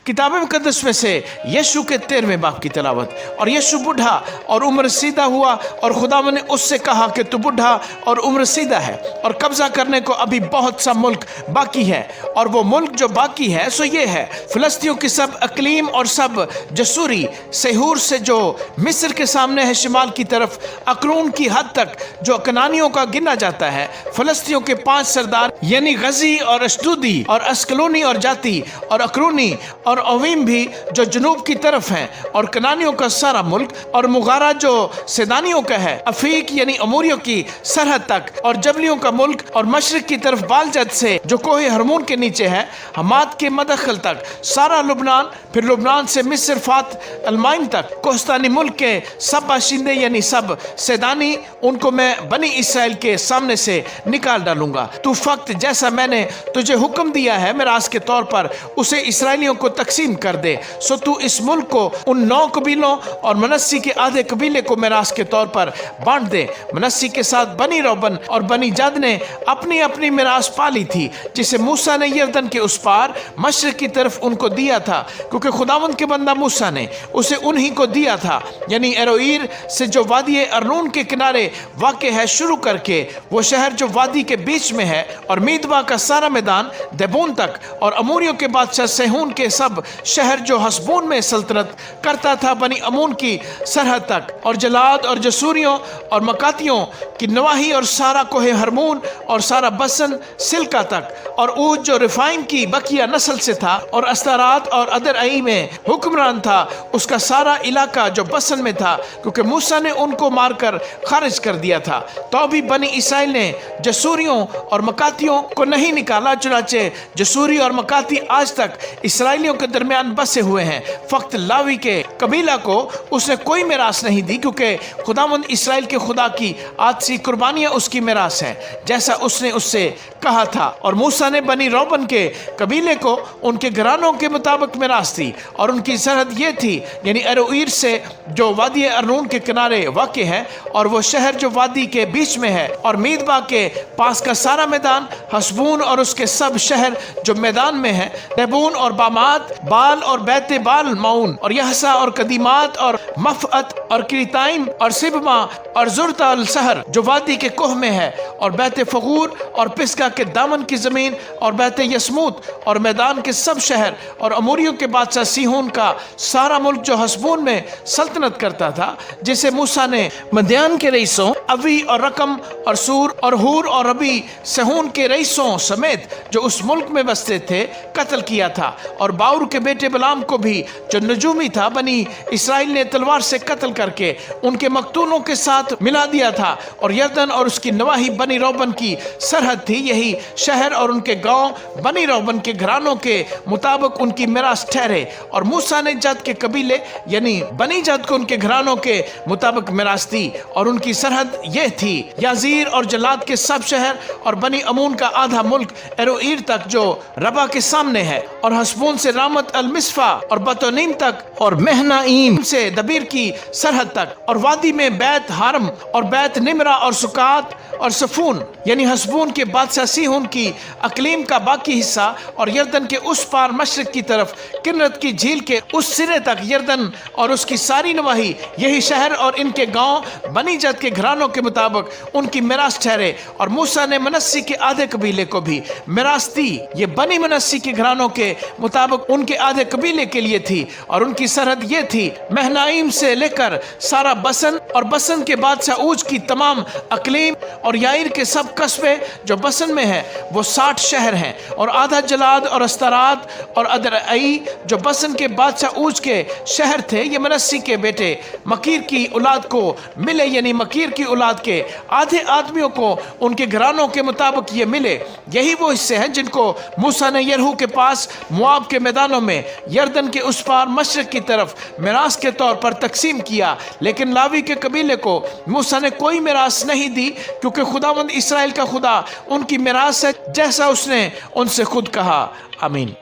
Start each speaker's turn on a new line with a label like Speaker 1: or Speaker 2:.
Speaker 1: किताब मुकद्दस में से यीशु के 13वें बाब की तिलावत। और यीशु बूढ़ा और उम्र सीधा हुआ, और खुदा ने उससे कहा कि तू बूढ़ा और उम्र सीधा है, और कब्जा करने को अभी बहुत सा मुल्क बाकी है। और वो मुल्क जो बाकी है सो ये है, फिलिस्तियों की सब अकलीम और सब जसूरी, सेहूर से जो मिस्र के सामने है शिमाल की तरफ, अक्रून की हद तक जो कनानियों का गिना जाता है। फिलिस्तियों के 5 सरदार यानी गजी और अशदूदी और अस्कलोनी और जाती और अक्रूनी और अवीम भी जो जनूब की तरफ हैं, और कनानियों का सारा मुल्क, और मुगारा जो सेदानियों का है, अफीक यानी अमूरियों की सरहद तक, और जबलियों का मुल्क, और मशरिक की तरफ बालजद से जो कोहे हरमोन के नीचे है, हमाद के मदखल तक सारा लुबनान, फिर लुबनान से मिस्र फात अलमाइन तक कोस्तानी मुल्क के सब बाशिंदे यानी सब सेदानी, उनको मैं बनी इसराइल के सामने से निकाल डालूंगा। तू फक्त जैसा मैंने तुझे हुक्म दिया है मिरास के तौर पर उसे इसराइलियों को तकसीम कर दे। सो तू इस मुल्क को उन 9 कबीलों और मनस्सी के आधे कबीले को मिरास के तौर पर बांट दे। मनस्सी के साथ बनी रोबन और बनी जद ने अपनी अपनी मिरास पाली थी, जिसे मूसा ने यरदन के उस पार मशरिक की तरफ उनको दिया था, क्योंकि खुदावंद के बंदा मूसा ने उसे उन्हीं को दिया था। यानी एरोईर से जो वादी अर्नून के किनारे वाक़ है शुरू करके वो शहर जो वादी के बीच में है, और मीदबा का सारा मैदान देबोन तक, और अमूरियों के बादशाह सेहून के सब शहर जो हसबोन में सल्तनत करता था बनी अमून की सरहद तक, और जलाद और जसूरियों और मकातियों की नवाही, और सारा कोहे हरमून और सारा बसन सिल्का तक, और ऊज जो रिफाइम की बकिया नस्ल से था और अस्तारात और अदर आई में हुक्मरान था, उसका सारा इलाका जो बसन में था, क्योंकि मूसा ने उनको मारकर खारिज कर दिया था। तो भी बनी इसराइल ने जसूरियों और मकातियों को नहीं निकाला, चुनाचे जसूरी और मकाती आज तक इसराइलियों के दरमियान बसे हुए हैं। फक्त लावी के कबीला को उसने कोई मिरास नहीं दी, क्योंकि खुदावंद इसराइल के खुदा की आदसी कुर्बानियां उसकी मिरास हैं, जैसा उसने उससे कहा था। और मूसा ने बनी रोबन के कबीले को उनके घरानों के मुताबिक मिरास दी, और उनकी सरहद ये थी, यानी एरोईर से जो वादी अर्नून के किनारे वाक़ है, और वो शहर जो वादी के बीच में है, और मीदबा के पास का सारा मैदान, हसबून और उसके सब शहर जो मैदान में है, देबून और बामात, बाल और बैत बाल माउन, और यहसा और कदीमात और मफअत और क्रीताइम और सिबमा और जुरताल शहर जो वादी के कोह में है, और बैत फगूर और पिस्का के दामन की जमीन, और बैत यसमूत और मैदान के सब शहर, और अमूरियों के बादशाह सीहोन का सारा मुल्क जो हसबून में सल्तनत करता था, जिसे मूसा ने मद्यान के रईसों अवी और रकम और सूर और हूर और रबी सहून के रईसों समेत जो उस मुल्क में बसते थे कत्ल किया था। और बाउर के बेटे बलाम को भी जो नजूमी था बनी इसराइल ने तलवार से कत्ल करके उनके मकतूलों के साथ मिला दिया था। और यरदन और उसकी नवाही बनी रोबन की सरहद थी, यही शहर और उनके गांव बनी रोबन के घरानों के मुताबिक उनकी मिरास ठहरे। और मूसा ने जद के कबीले यानी बनी जद को उनके घरानों के मुताबिक मिरास दी, और उनकी सरहद यह थी, याजीर और जलाद के सब शहर, और बनी अमून का आधा मुल्क एरोईर तक जो रबा के सामने है, और हसबोन से रामत अल मिस्फा और बतोनीम तक, और महनाईम से दबीर की सरहद तक, और वादी में बैत हारम और बैत निमरा और सुकात और सफून यानी हसबून के बादशाह सीहोन की अकलीम का बाकी हिस्सा, और यरदन के उस पार मशरिक की तरफ किन्नत की झील के उस सिरे तक यरदन और उसकी सारी नवाही, यही शहर और इनके गांव बनी जद के घरानों के मुताबिक उनकी मिरास ठहरे। और मूसा ने मनस्सी के आधे कबीले को भी मिरास दी, ये बनी मनस्सी के घरानों के मुताबिक उनके आधे कबीले के लिए थी, और उनकी सरहद ये थी, महनाइम से लेकर सारा बसन, और बसन के बादशाह ऊज की तमाम अकलीम, और याईर के सब कस्बे जो बसन में है वो 60 शहर हैं, और आधा जलाद और अस्तारात और अदरई जो बसन के बादशाह ऊज के शहर थे, ये मनस्सी के बेटे मकीर की औलाद को मिले, यानी मकीर की औलाद के आधे आदमियों को उनके घरानों के मुताबिक ये मिले। यही वो हिस्से हैं जिनको मूसा ने यरहू के पास मुआब के मैदानों में यरदन के उस पार मशरिक की तरफ मिरास के तौर पर तकसीम किया। लेकिन लावी के कबीले को मूसा ने कोई मिरास नहीं दी, क्योंकि खुदावंद इसराइल का खुदा उनकी मिरास है, जैसा उसने उनसे खुद कहा। आमीन।